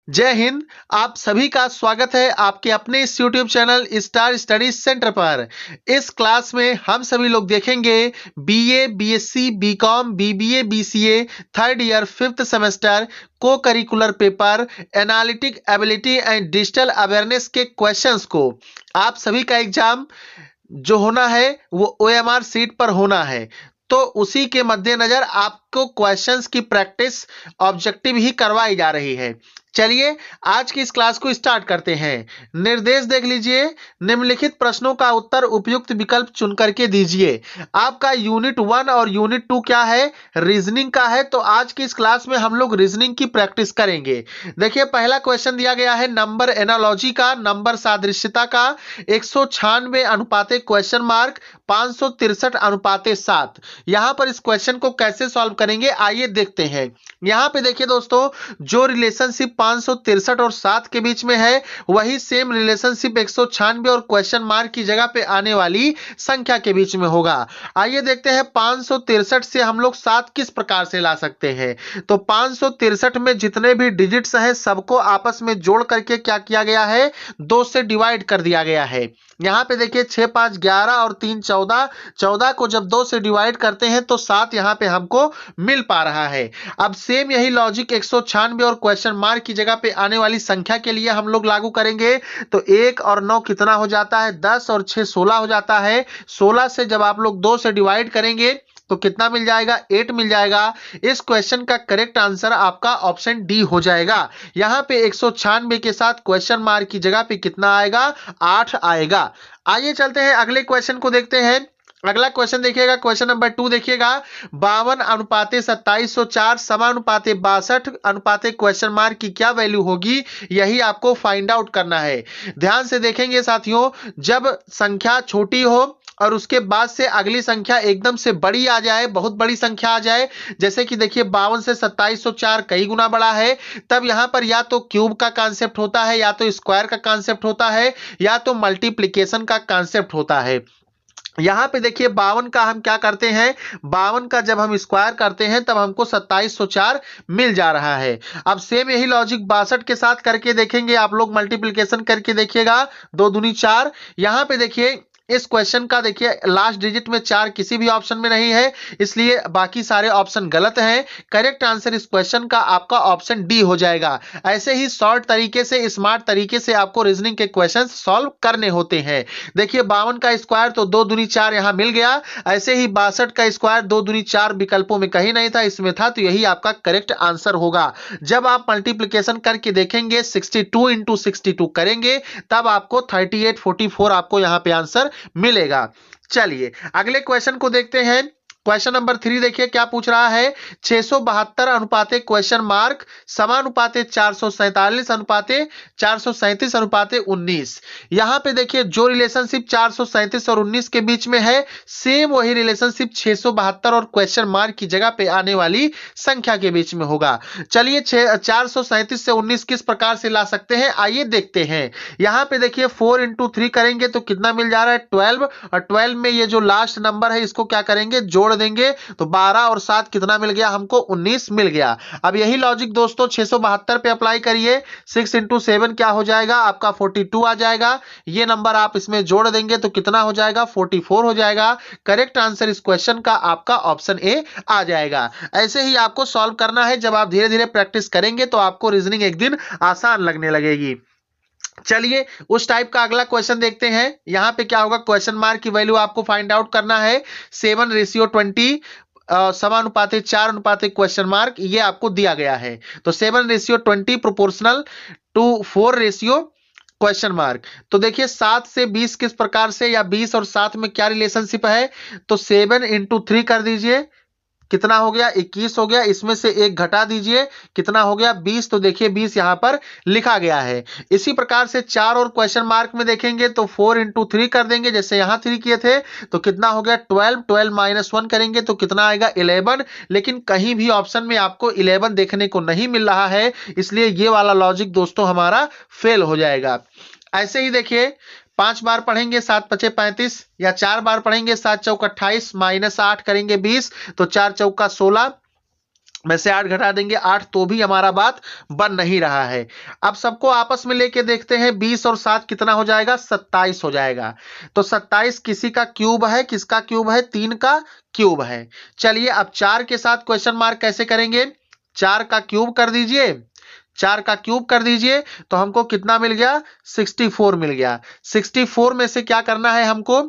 जय हिंद। आप सभी का स्वागत है आपके अपने इस YouTube channel star study centre पर। इस क्लास में हम सभी लोग देखेंगे BA, BSc, BCom, BBA, BCA third year fifth semester को curricular paper analytic ability and digital awareness के क्वेश्चंस को। आप सभी का एग्जाम जो होना है वो OMR सीट पर होना है, तो उसी के मद्देनजर आपको क्वेश्चंस की प्रैक्टिस ऑब्जेक्टिव ही करवाई जा रही है। चलिए आज की इस क्लास को स्टार्ट करते हैं। निर्देश देख लीजिए। निम्नलिखित प्रश्नों का उत्तर उपयुक्त विकल्प चुन करके दीजिए। आपका यूनिट 1 और यूनिट 2 क्या है? रीजनिंग का है। तो आज की इस क्लास में हम लोग रीजनिंग की प्रैक्टिस करेंगे। देखिए पहला क्वेश्चन दिया गया है नंबर एनालॉजी का, नंबर सादृश्यता का, 196 अनुपाते क्वेश्चन मार्क 563 अनुपाते 7। यहां पर इस क्वेश्चन को कैसे सॉल्व करेंगे आइए देखते हैं। यहां पे देखिए दोस्तों, जो रिलेशनशिप 563 और 7 के बीच में है वही सेम रिलेशनशिप 196 और क्वेश्चन मार्क की जगह पे आने वाली संख्या के बीच में होगा। आइए देखते हैं 563 से हम लोग 7 किस प्रकार से ला सकते हैं। तो 563 में जितने भी डिजिट्स हैं सबको आपस में जोड़ करके क्या किया गया है, 2 से डिवाइड कर दिया गया है। यहाँ पे देखिए 6 5 11 और 3 14, 14 को जब 2 से डिवाइड करते हैं तो 7 यहाँ पे हमको मिल पा रहा है। अब सेम यही लॉजिक 196 और क्वेश्चन मार्क की जगह पे आने वाली संख्या के लिए हम लोग लागू करेंगे। तो 1 और 9 कितना हो जाता है? 10 और 6 16 हो जाता है। 16 से जब आप लोग 2 से डिवाइड करेंगे तो कितना मिल जाएगा? 8 मिल जाएगा। इस क्वेश्चन का करेक्ट आंसर आपका ऑप्शन डी हो जाएगा। यहां पे 196 के साथ क्वेश्चन मार्क की जगह पे कितना आएगा? 8 आएगा। आइए चलते हैं अगले क्वेश्चन को देखते हैं। अगला क्वेश्चन देखिएगा, क्वेश्चन नंबर 2 देखिएगा। 52 अनुपाते 2704 समानुपाते 62 अनुपाते क्वेश्चन मार्क की क्या वैल्यू होगी, यही आपको फाइंड आउट करना है। ध्यान से देखेंगे साथियों, जब संख्या छोटी हो और उसके बाद से अगली संख्या एकदम से बड़ी आ जाए, बहुत बड़ी संख्या आ जाए, जैसे कि देखिए 52 से 2704 कई गुना बड़ा है, तब यहां पर या तो क्यूब का कॉन्सेप्ट होता है, या तो स्क्वायर का कॉन्सेप्ट होता है, या तो मल्टीप्लीकेशन का कॉन्सेप्ट होता है। यहां पे देखिए 52 का हम क्या करते हैं, 52 का जब हम स्क्वायर करते हैं तब हमको 2704 मिल जा रहा है। अब सेम यही लॉजिक 62 के साथ करके देखेंगे, आप लोग मल्टीप्लिकेशन करके देखिएगा, 2 दूनी 4। यहां पे देखिए इस क्वेश्चन का देखिए लास्ट डिजिट में 4 किसी भी ऑप्शन में नहीं है, इसलिए बाकी सारे ऑप्शन गलत हैं। करेक्ट आंसर इस क्वेश्चन का आपका ऑप्शन डी हो जाएगा। ऐसे ही शॉर्ट तरीके से, स्मार्ट तरीके से आपको रीजनिंग के क्वेश्चन सॉल्व करने होते हैं। देखिए 52 का स्क्वायर तो 2 दूनी 4 यहां मिल गया। ऐसे ही 62 का स्क्वायर 2 दूनी 4 विकल्पों में कहीं नहीं था, इसमें था, तो यही आपका करेक्ट आंसर होगा। जब आप मल्टीप्लिकेशन करके देखेंगे 62 इंटू 62 करेंगे तब आपको 3844 आपको यहां पे आंसर मिलेगा। चलिए अगले क्वेश्चन को देखते हैं। क्वेश्चन नंबर 3 देखिए क्या पूछ रहा है। 672 अनुपाते क्वेश्चन मार्क समानुपाते 447 अनुपाते 437 अनुपाते 19। यहां पे देखिए जो रिलेशनशिप 437 और 19 के बीच में है, सेम वही रिलेशनशिप 672 और क्वेश्चन मार्क की जगह पे आने वाली संख्या के बीच में होगा। चलिए 437 से 19 किस प्रकार से ला सकते हैं आइए देखते हैं। यहां पे देखिए 4 इंटू 3 करेंगे तो कितना मिल जा रहा है? 12। और 12 में ये जो लास्ट नंबर है इसको क्या करेंगे? जोड़ देंगे, तो 12 और 7 कितना मिल गया हमको? 19 मिल गया। अब यही लॉजिक दोस्तों 672 पे अप्लाई करिए। 6 इंटू 7 क्या हो जाएगा? आपका 42 आ जाएगा। ये नंबर आप इसमें जोड़ देंगे तो कितना हो जाएगा? 44 हो जाएगा। करेक्ट आंसर इस क्वेश्चन का आपका ऑप्शन ए आ जाएगा। ऐसे ही आपको सॉल्व करना है। जब आप धीरे धीरे प्रैक्टिस करेंगे तो आपको रीजनिंग एक दिन आसान लगने लगेगी। चलिए उस टाइप का अगला क्वेश्चन देखते हैं। यहां पे क्या होगा, क्वेश्चन मार्क की वैल्यू आपको फाइंड आउट करना है। 7:20 समानुपाते 4 अनुपाते क्वेश्चन मार्क, ये आपको दिया गया है। तो 7:20 प्रोपोर्शनल टू 4 क्वेश्चन मार्क। तो देखिए 7 से 20 किस प्रकार से, या 20 और 7 में क्या रिलेशनशिप है, तो 7 इंटू 3 कर दीजिए, कितना हो गया? 21 हो गया। इसमें से एक घटा दीजिए, कितना हो गया? 20। तो देखिए 20 यहां पर लिखा गया है। इसी प्रकार से 4 और क्वेश्चन मार्क में देखेंगे तो 4 इंटू 3 कर देंगे, जैसे यहां 3 किए थे, तो कितना हो गया? 12। 12 माइनस 1 करेंगे तो कितना आएगा? 11। लेकिन कहीं भी ऑप्शन में आपको 11 देखने को नहीं मिल रहा है, इसलिए ये वाला लॉजिक दोस्तों हमारा फेल हो जाएगा। ऐसे ही देखिए 5 बार पढ़ेंगे 7 पचे 35, या 4 बार पढ़ेंगे 7 चौक 28 माइनस 8 करेंगे 20, तो 4 चौका 16 में से 8 घटा देंगे 8, तो भी हमारा बात बन नहीं रहा है। अब सबको आपस में लेके देखते हैं, 20 और 7 कितना हो जाएगा, 27 हो जाएगा। तो 27 किसी का क्यूब है, किसका क्यूब है, 3 का क्यूब है। चलिए अब 4 के साथ क्वेश्चन मार्क कैसे करेंगे, 4 का क्यूब कर दीजिए, 4 का क्यूब कर दीजिए, तो हमको कितना मिल गया, 64 मिल गया। 64 में से क्या करना है हमको,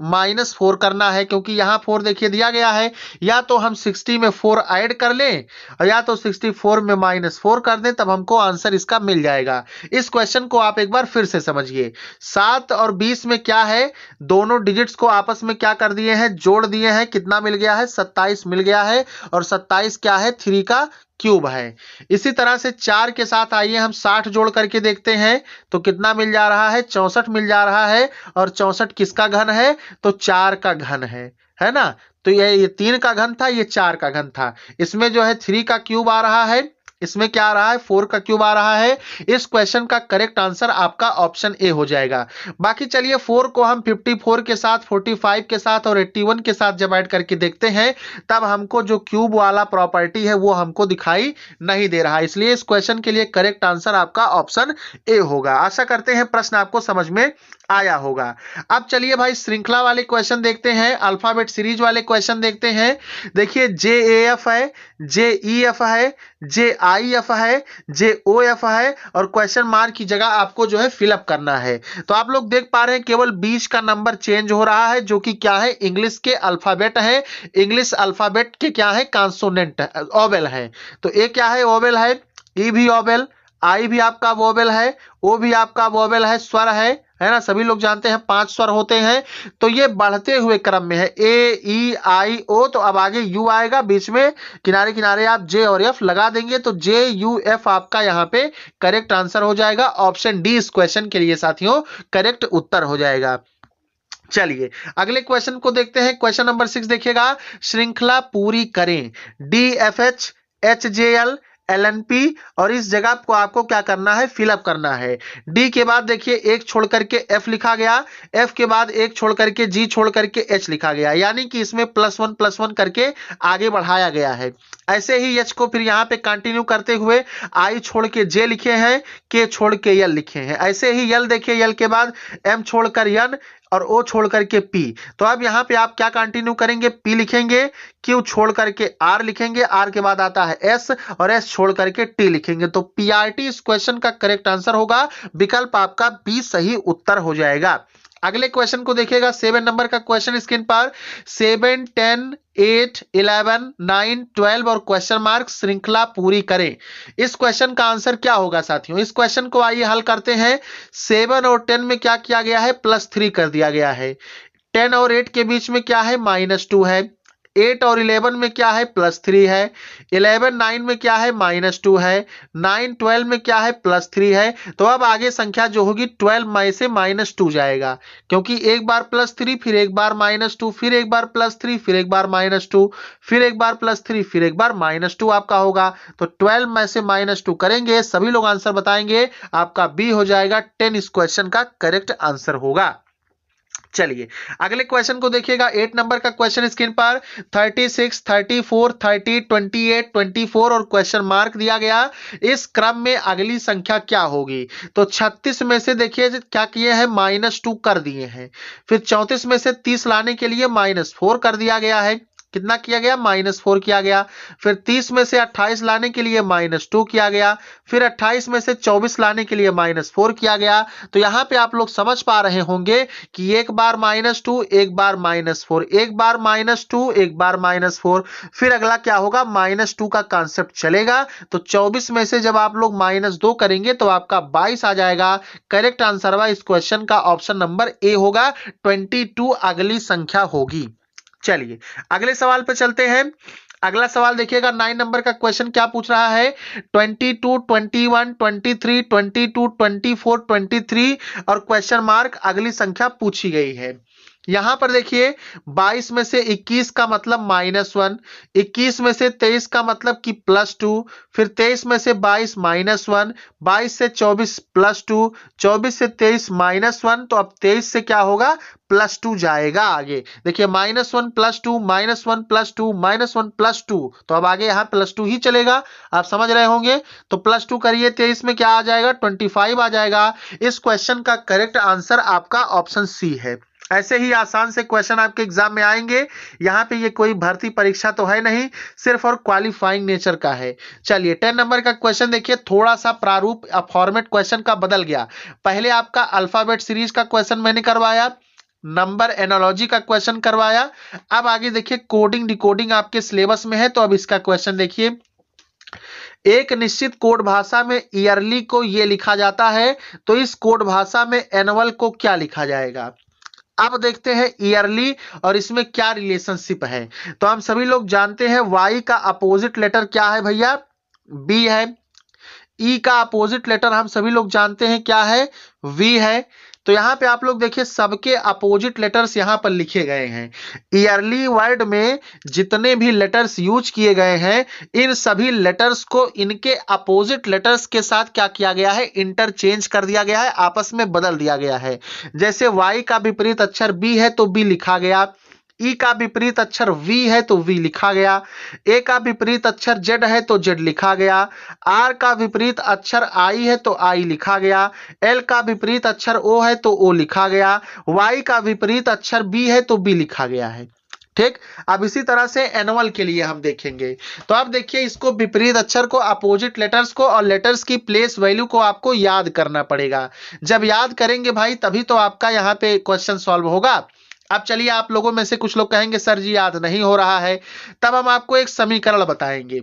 -4 करना है, क्योंकि यहां 4 देखिए दिया गया है। या तो हम 60 में 4 ऐड कर लें और या तो 64 में -4 कर दें, तब हमको आंसर इसका मिल जाएगा। इस क्वेश्चन को आप एक बार फिर से समझिए। 7 और 20 में क्या है, दोनों डिजिट्स को आपस में क्या कर दिए हैं, जोड़ दिए हैं। कितना मिल गया है, 27 मिल गया है। और 27 क्या है, 3 का क्यूब है। इसी तरह से 4 के साथ आइए हम 60 जोड़ करके देखते हैं, तो कितना मिल जा रहा है, 64 मिल जा रहा है। और 64 किसका घन है, तो 4 का घन है ना। तो ये 3 का घन था, ये 4 का घन था। इसमें जो है 3 का क्यूब आ रहा है, इसमें क्या आ रहा है, 4 का क्यूब आ रहा है। इस क्वेश्चन का करेक्ट आंसर आपका ऑप्शन ए हो जाएगा। बाकी चलिए 4 को हम 54 के साथ, 45 के साथ और 81 के साथ जब ऐड करके देखते हैं, तब हमको जो क्यूब वाला प्रॉपर्टी है वो हमको दिखाई नहीं दे रहा। इसलिए इस क्वेश्चन के लिए करेक्ट आंसर आपका ऑप्शन ए होगा। आशा करते हैं प्रश्न आपको समझ में आया होगा। अब चलिए भाई श्रृंखला वाले क्वेश्चन देखते हैं, अल्फाबेट सीरीज वाले क्वेश्चन देखते हैं। देखिए JAF है, JEF है, JIF है, JOF है और क्वेश्चन मार्क की जगह आपको जो है फिलअप करना है। तो आप लोग देख पा रहे हैं केवल 20 का नंबर चेंज हो रहा है, जो कि क्या है, इंग्लिश के अल्फाबेट है। इंग्लिश अल्फाबेट के क्या है, कॉन्सोनेंट ओवेल है। तो ए क्या है, ओवेल है। ई भी ओवेल, आई भी आपका वोवेल है, ओ भी आपका वोवेल है, स्वर है ना। सभी लोग जानते हैं 5 स्वर होते हैं। तो ये बढ़ते हुए क्रम में है, ए ई आई ओ। तो अब आगे यू आएगा, बीच में किनारे किनारे आप जे और एफ लगा देंगे, तो JUF आपका यहाँ पे करेक्ट आंसर हो जाएगा। ऑप्शन डी इस क्वेश्चन के लिए साथियों करेक्ट उत्तर हो जाएगा। चलिए अगले क्वेश्चन को देखते हैं। क्वेश्चन नंबर 6 देखिएगा, श्रृंखला पूरी करें, DFH HJL LNP और इस जगह को आपको क्या करना है, फिलअप करना है। डी के बाद देखिए एक छोड़ करके एफ लिखा गया, एफ के बाद एक छोड़ करके जी छोड़ करके एच लिखा गया, यानी कि इसमें +1 करके आगे बढ़ाया गया है। ऐसे ही एच को फिर यहाँ पे कंटिन्यू करते हुए आई छोड़ के जे लिखे हैं, के छोड़ के यल लिखे हैं। ऐसे ही यल देखिए, यल के बाद एम छोड़कर यन और ओ छोड़ करके पी। तो अब यहाँ पे आप क्या कंटिन्यू करेंगे, पी लिखेंगे, क्यू छोड़ करके आर लिखेंगे, आर के बाद आता है एस और एस छोड़ करके टी लिखेंगे। तो PRT इस क्वेश्चन का करेक्ट आंसर होगा। विकल्प आपका बी सही उत्तर हो जाएगा। अगले क्वेश्चन को देखिएगा, 7 नंबर का क्वेश्चन स्क्रीन पर। 7, 10, 8, 11, 9, 12 और क्वेश्चन मार्क, श्रृंखला पूरी करें। इस क्वेश्चन का आंसर क्या होगा साथियों, इस क्वेश्चन को आइए हल करते हैं। 7 और 10 में क्या किया गया है, +3 कर दिया गया है। 10 और 8 के बीच में क्या है, -2 है। 8 और 11 में क्या है, +3 है। 11 9 में क्या है, -2 है। 9 12 में क्या है, +3 है। तो अब आगे संख्या जो होगी 12 में से -2 जाएगा, क्योंकि एक बार +3 फिर एक बार -2 फिर एक बार +3 फिर एक बार -2 फिर एक बार +3 फिर एक बार -2 आपका होगा। तो 12 में से -2 करेंगे, सभी लोग आंसर बताएंगे, आपका बी हो जाएगा। 10 इस क्वेश्चन का करेक्ट आंसर होगा। चलिए अगले क्वेश्चन को देखिएगा, 8 नंबर का क्वेश्चन स्क्रीन पर। 36, 34, 30, 28, 24 और क्वेश्चन मार्क दिया गया। इस क्रम में अगली संख्या क्या होगी। तो 36 में से देखिए क्या किए हैं, -2 कर दिए हैं। फिर 34 में से 30 लाने के लिए -4 कर दिया गया है। कितना किया गया, -4 किया गया। फिर 30 में से 28 लाने के लिए -2 किया गया। फिर 28 में से 24 लाने के लिए -4 किया गया। तो यहाँ पे आप लोग समझ पा रहे होंगे कि एक बार -2 एक बार -4, एक बार -2 एक बार -4, फिर अगला क्या होगा, -2 का कॉन्सेप्ट चलेगा। तो 24 में से जब आप लोग -2 करेंगे तो आपका 22 आ जाएगा। करेक्ट आंसर हुआ इस क्वेश्चन का ऑप्शन नंबर ए होगा। 22 अगली संख्या होगी। चलिए अगले सवाल पे चलते हैं। अगला सवाल देखिएगा, 9 नंबर का क्वेश्चन क्या पूछ रहा है। 22, 21, 23, 22, 24, 23 और क्वेश्चन मार्क अगली संख्या पूछी गई है। यहां पर देखिए 22 में से 21 का मतलब -1, 21 में से 23 का मतलब कि +2, फिर 23 में से 22 -1, 22 से 24 +2, 24 से 23 -1, तो अब 23 से क्या होगा +2 जाएगा आगे। देखिए -1 +2 -1 +2 -1 +2, तो अब आगे यहाँ +2 ही चलेगा, आप समझ रहे होंगे। तो +2 करिए 23 में क्या आ जाएगा 25 आ जाएगा। इस क्वेश्चन का करेक्ट आंसर आपका ऑप्शन सी है। ऐसे ही आसान से क्वेश्चन आपके एग्जाम में आएंगे। यहाँ पे ये कोई भर्ती परीक्षा तो है नहीं, सिर्फ और क्वालिफाइंग नेचर का है। चलिए 10 नंबर का क्वेश्चन देखिए, थोड़ा सा प्रारूप फॉर्मेट क्वेश्चन का बदल गया। पहले आपका अल्फाबेट सीरीज का क्वेश्चन मैंने करवाया, नंबर एनालॉजी का क्वेश्चन करवाया। अब आगे देखिए कोडिंग डिकोडिंग आपके सिलेबस में है, तो अब इसका क्वेश्चन देखिए। एक निश्चित कोड भाषा में ईयरली को ये लिखा जाता है, तो इस कोड भाषा में एनुअल को क्या लिखा जाएगा। अब देखते हैं ईयरली और इसमें क्या रिलेशनशिप है। तो हम सभी लोग जानते हैं वाई का अपोजिट लेटर क्या है भैया, बी है। ई का अपोजिट लेटर हम सभी लोग जानते हैं क्या है, वी है। तो यहाँ पे आप लोग देखिए सबके अपोजिट लेटर्स यहाँ पर लिखे गए हैं। ईयरली वर्ड में जितने भी लेटर्स यूज किए गए हैं, इन सभी लेटर्स को इनके अपोजिट लेटर्स के साथ क्या किया गया है, इंटरचेंज कर दिया गया है, आपस में बदल दिया गया है। जैसे वाई का विपरीत अक्षर बी है तो बी लिखा गया, ई का विपरीत अक्षर वी है तो वी लिखा गया, ए का विपरीत अक्षर जेड है तो जेड लिखा गया, आर का विपरीत अक्षर आई है तो आई लिखा गया, एल का विपरीत अक्षर ओ है तो ओ लिखा गया, वाई का विपरीत अक्षर बी है तो बी लिखा गया है। ठीक, अब इसी तरह से एनुअल के लिए हम देखेंगे। तो आप देखिए इसको विपरीत अक्षर को, अपोजिट लेटर्स को और लेटर्स की प्लेस वैल्यू को आपको याद करना पड़ेगा। जब याद करेंगे भाई तभी तो आपका यहाँ पे क्वेश्चन सॉल्व होगा। अब चलिए, आप लोगों में से कुछ लोग कहेंगे सर जी याद नहीं हो रहा है, तब हम आपको एक समीकरण बताएंगे,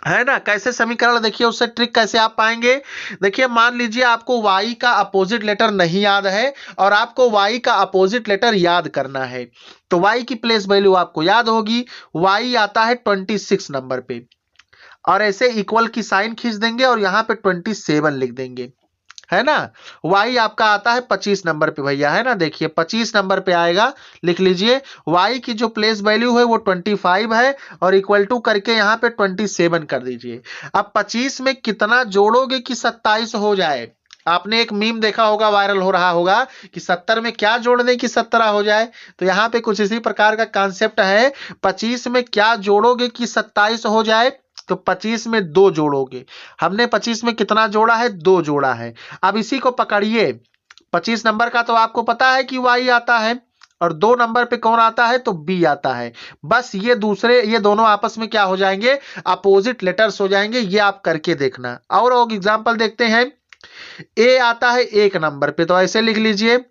है ना। कैसे समीकरण, देखिए उससे ट्रिक कैसे आप पाएंगे। देखिए मान लीजिए आपको y का अपोजिट लेटर नहीं याद है और आपको y का अपोजिट लेटर याद करना है, तो y की प्लेस वैल्यू आपको याद होगी। y आता है 26 नंबर पे, और ऐसे इक्वल की साइन खींच देंगे और यहाँ पे 27 लिख देंगे, है ना। y आपका आता है 25 नंबर पे भैया, है ना। देखिए 25 नंबर पे आएगा, लिख लीजिए। y की जो प्लेस वैल्यू है वो 25 है और इक्वल टू करके यहाँ पे 27 कर दीजिए। अब 25 में कितना जोड़ोगे कि 27 हो जाए। आपने एक मीम देखा होगा, वायरल हो रहा होगा कि 70 में क्या जोड़ दें कि 17 हो जाए। तो यहाँ पे कुछ इसी प्रकार का कॉन्सेप्ट है, 25 में क्या जोड़ोगे कि 27 हो जाए। तो 25 में 2 जोड़ोगे, हमने 25 में कितना जोड़ा है, 2 जोड़ा है। अब इसी को पकड़िए, 25 नंबर का तो आपको पता है कि y आता है और 2 नंबर पे कौन आता है, तो b आता है। बस ये दोनों आपस में क्या हो जाएंगे, अपोजिट लेटर्स हो जाएंगे। ये आप करके देखना। और एग्जांपल देखते हैं। a आता है 1 नंबर पे, तो ऐसे लिख लीजिए,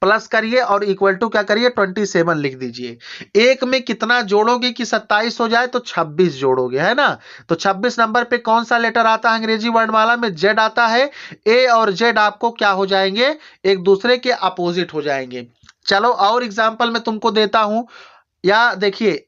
प्लस करिए और इक्वल टू क्या करिए 27 लिख दीजिए। एक में कितना जोड़ोगे कि 27 हो जाए, तो 26 जोड़ोगे, है ना। तो 26 नंबर पे कौन सा लेटर आता है अंग्रेजी वर्णमाला में, जेड आता है। ए और जेड आपको क्या हो जाएंगे, एक दूसरे के अपोजिट हो जाएंगे। चलो और एग्जाम्पल मैं तुमको देता हूं, या देखिए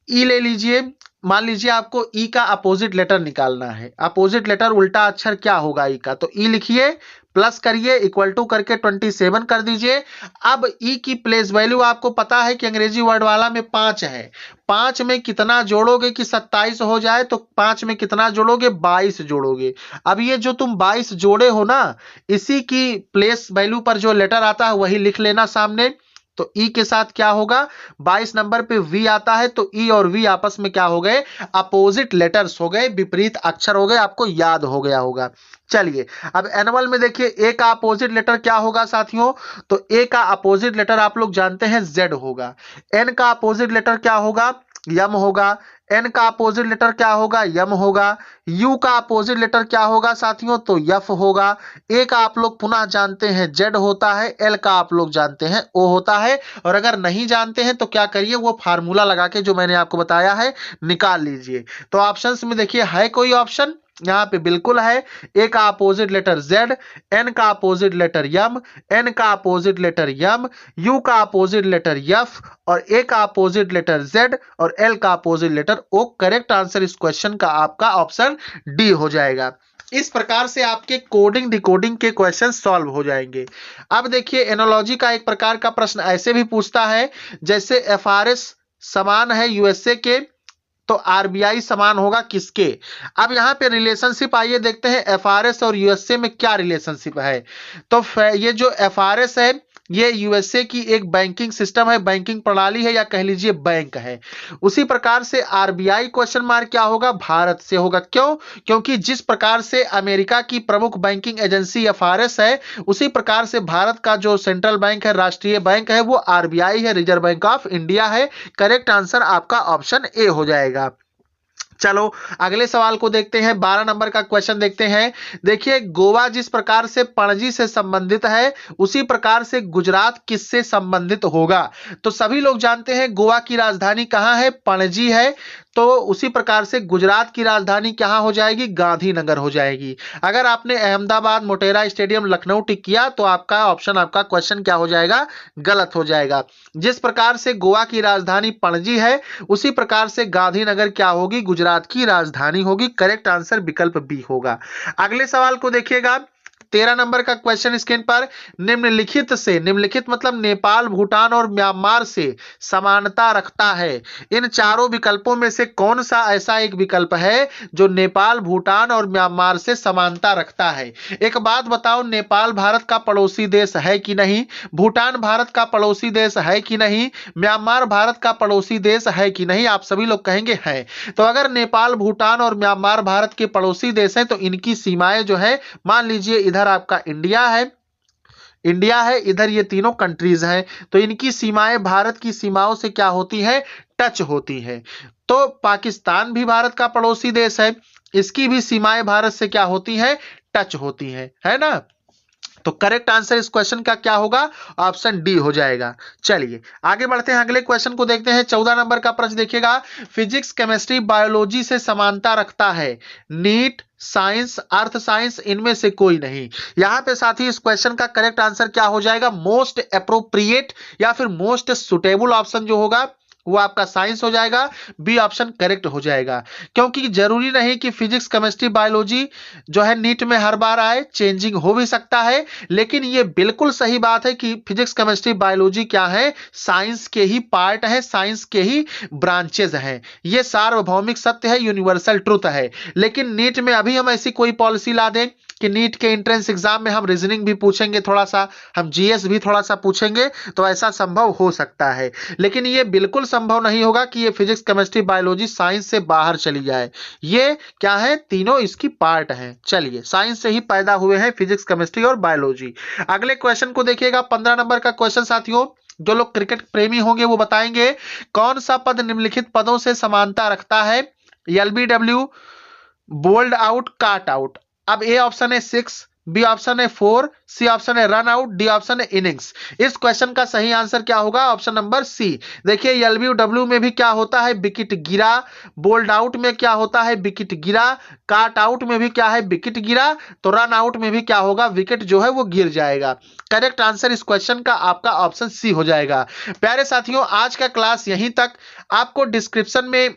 ई ले लीजिए। मान लीजिए आपको ई का अपोजिट लेटर निकालना है, अपोजिट लेटर उल्टा अक्षर क्या होगा ई का, तो ई लिखिए, प्लस करिए, इक्वल टू करके 27 कर दीजिए। अब ई की प्लेस वैल्यू आपको पता है कि अंग्रेजी वर्ड वाला में 5 है, 5 में कितना जोड़ोगे कि 27 हो जाए, तो 5 में कितना जोड़ोगे, 22 जोड़ोगे। अब ये जो तुम 22 जोड़े हो ना, इसी की प्लेस वैल्यू पर जो लेटर आता है वही लिख लेना सामने। तो ई के साथ क्या होगा, 22 नंबर पे वी आता है, तो ई और वी आपस में क्या हो गए, अपोजिट लेटर्स हो गए, विपरीत अक्षर हो गए, आपको याद हो गया होगा। चलिए अब एनुअल में देखिए ए का अपोजिट लेटर क्या होगा साथियों, तो ए का अपोजिट लेटर आप लोग जानते हैं जेड होगा। एन का अपोजिट लेटर क्या होगा, यम होगा। एन का अपोजिट लेटर क्या होगा, यम होगा। यू का अपोजिट लेटर क्या होगा साथियों, तो यफ होगा। ए का आप लोग पुनः जानते हैं जेड होता है, एल का आप लोग जानते हैं ओ होता है। और अगर नहीं जानते हैं तो क्या करिए, वो फार्मूला लगा के जो मैंने आपको बताया है निकाल लीजिए। तो ऑप्शंस में देखिए है कोई ऑप्शन, यहाँ पे बिल्कुल है। ए का अपोजिट लेटर जेड, एन का अपोजिट लेटर यम, एन का अपोजिट लेटर यम, यू का अपोजिट लेटर यफ और ए का अपोजिट लेटर जेड और एल का अपोजिट लेटर ओ। करेक्ट आंसर इस क्वेश्चन का आपका ऑप्शन डी हो जाएगा। इस प्रकार से आपके कोडिंग डिकोडिंग के क्वेश्चन सॉल्व हो जाएंगे। अब देखिए एनालॉजी का एक प्रकार का प्रश्न ऐसे भी पूछता है, जैसे एफआरएस समान है यूएसए के, तो आरबीआई समान होगा किसके। अब यहाँ पे रिलेशनशिप आइए देखते हैं एफआरएस और यूएसए में क्या रिलेशनशिप है। तो ये जो एफआरएस है ये यूएसए की एक बैंकिंग सिस्टम है, बैंकिंग प्रणाली है, या कह लीजिए बैंक है। उसी प्रकार से आरबीआई क्वेश्चन मार्क क्या होगा, भारत से होगा। क्यों? क्योंकि जिस प्रकार से अमेरिका की प्रमुख बैंकिंग एजेंसी एफआरएस है, उसी प्रकार से भारत का जो सेंट्रल बैंक है, राष्ट्रीय बैंक है, वो आरबीआई है, रिजर्व बैंक ऑफ इंडिया है। करेक्ट आंसर आपका ऑप्शन ए हो जाएगा। चलो अगले सवाल को देखते हैं, 12 नंबर का क्वेश्चन देखते हैं। देखिए गोवा जिस प्रकार से पणजी से संबंधित है, उसी प्रकार से गुजरात किससे संबंधित होगा। तो सभी लोग जानते हैं गोवा की राजधानी कहां है, पणजी है। तो उसी प्रकार से गुजरात की राजधानी कहां हो जाएगी, गांधीनगर हो जाएगी। अगर आपने अहमदाबाद, मोटेरा स्टेडियम, लखनऊ टिक किया तो आपका ऑप्शन, आपका क्वेश्चन क्या हो जाएगा, गलत हो जाएगा। जिस प्रकार से गोवा की राजधानी पणजी है, उसी प्रकार से गांधीनगर क्या होगी, गुजरात की राजधानी होगी। करेक्ट आंसर विकल्प बी होगा। अगले सवाल को देखिएगा, 13 नंबर का क्वेश्चन स्क्रीन पर, निम्नलिखित से, निम्नलिखित मतलब नेपाल, भूटान और म्यांमार से समानता रखता है। इन चारों विकल्पों में से कौन सा ऐसा एक विकल्प है जो नेपाल, भूटान और म्यांमार से समानता रखता है। एक बात बताओ, नेपाल भारत का पड़ोसी देश है कि नहीं, भूटान भारत का पड़ोसी देश है कि नहीं, म्यांमार भारत का पड़ोसी देश है कि नहीं। आप सभी लोग कहेंगे है। तो अगर नेपाल, भूटान और म्यांमार भारत के पड़ोसी देश हैं तो इनकी सीमाएं जो है, मान लीजिए इधर आपका इंडिया है, इधर ये तीनों कंट्रीज हैं, तो इनकी सीमाएं भारत की सीमाओं से क्या होती है, टच होती है। तो पाकिस्तान भी भारत का पड़ोसी देश है, इसकी भी सीमाएं भारत से क्या होती हैं, टच होती हैं, है ना। तो करेक्ट आंसर इस क्वेश्चन का क्या होगा, ऑप्शन डी हो जाएगा। चलिए आगे बढ़ते हैं, अगले क्वेश्चन को देखते हैं। 14 नंबर का प्रश्न देखिएगा, फिजिक्स, केमिस्ट्री, बायोलॉजी से समानता रखता है, नीट, साइंस, अर्थ साइंस, इनमें से कोई नहीं। यहां पे साथी इस क्वेश्चन का करेक्ट आंसर क्या हो जाएगा, मोस्ट एप्रोप्रिएट या फिर मोस्ट सुटेबल ऑप्शन जो होगा वो आपका साइंस हो जाएगा। बी ऑप्शन करेक्ट हो जाएगा, क्योंकि जरूरी नहीं कि फिजिक्स, केमिस्ट्री, बायोलॉजी जो है नीट में हर बार आए, चेंजिंग हो भी सकता है। लेकिन ये बिल्कुल सही बात है कि फिजिक्स, केमिस्ट्री, बायोलॉजी क्या है, साइंस के ही पार्ट है, साइंस के ही ब्रांचेज हैं। ये सार्वभौमिक सत्य है, यूनिवर्सल ट्रुथ है। लेकिन नीट में अभी हम ऐसी कोई पॉलिसी ला दें कि नीट के एंट्रेंस एग्जाम में हम रीजनिंग भी पूछेंगे, थोड़ा सा हम जीएस भी थोड़ा सा पूछेंगे, तो ऐसा संभव हो सकता है। लेकिन ये बिल्कुल संभव नहीं होगा कि ये फिजिक्स, केमिस्ट्री, बायोलॉजी साइंस से बाहर चली जाए। ये क्या है, तीनों इसकी पार्ट हैं। चलिए साइंस से ही पैदा हुए हैं फिजिक्स, केमिस्ट्री और बायोलॉजी। अगले क्वेश्चन को देखिएगा, 15 नंबर का क्वेश्चन साथियों। जो लोग क्रिकेट प्रेमी होंगे वो बताएंगे, कौन सा पद निम्नलिखित पदों से समानता रखता है, एलबीडब्ल्यू, बोल्ड आउट, काट आउट। अब ए ऑप्शन है 6, बी ऑप्शन है 4, सी ऑप्शन है रन आउट, डी ऑप्शन है इनिंग्स। इस क्वेश्चन का सही आंसर क्या होगा, ऑप्शन नंबर सी। देखिए एलबीडब्ल्यू में भी क्या होता है, विकेट गिरा, बोल्ड आउट में क्या होता है, विकेट गिरा, काट आउट में भी क्या है, विकेट गिरा, तो रन आउट में भी क्या होगा, विकेट जो है वो गिर जाएगा। करेक्ट आंसर इस क्वेश्चन का आपका ऑप्शन सी हो जाएगा। प्यारे साथियों आज का क्लास यहीं तक। आपको डिस्क्रिप्शन में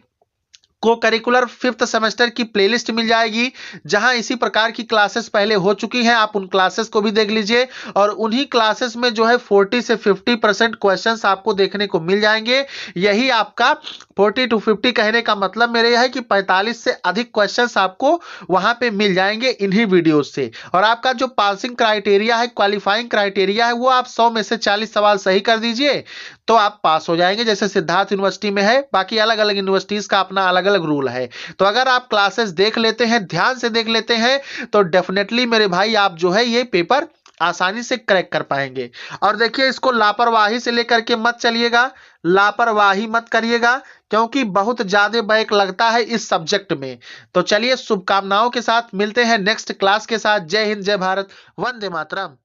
को करिकुलर 5th सेमेस्टर की प्लेलिस्ट मिल जाएगी, जहां इसी प्रकार की क्लासेस पहले हो चुकी हैं। आप उन क्लासेस को भी देख लीजिए, और उन्हीं क्लासेस में जो है 40 से 50% क्वेश्चंस आपको देखने को मिल जाएंगे। यही आपका 40 to 50 कहने का मतलब मेरे यह है कि 45 से अधिक क्वेश्चंस आपको वहां पे मिल जाएंगे इन्हीं वीडियोज से। और आपका जो पासिंग क्राइटेरिया है, क्वालिफाइंग क्राइटेरिया है, वो आप 100 में से 40 सवाल सही कर दीजिए तो आप पास हो जाएंगे, जैसे सिद्धार्थ यूनिवर्सिटी में है। बाकी अलग अलग यूनिवर्सिटीज का अपना अलग अलग रूल है। तो अगर आप क्लासेस देख लेते हैं, ध्यान से देख लेते हैं, तो डेफिनेटली मेरे भाई आप जो है ये पेपर आसानी से क्रैक कर पाएंगे। और देखिए इसको लापरवाही से लेकर के मत चलिएगा, लापरवाही मत करिएगा, क्योंकि बहुत ज्यादा बैक लगता है इस सब्जेक्ट में। तो चलिए शुभकामनाओं के साथ मिलते हैं नेक्स्ट क्लास के साथ। जय हिंद, जय भारत, वंदे मातरम।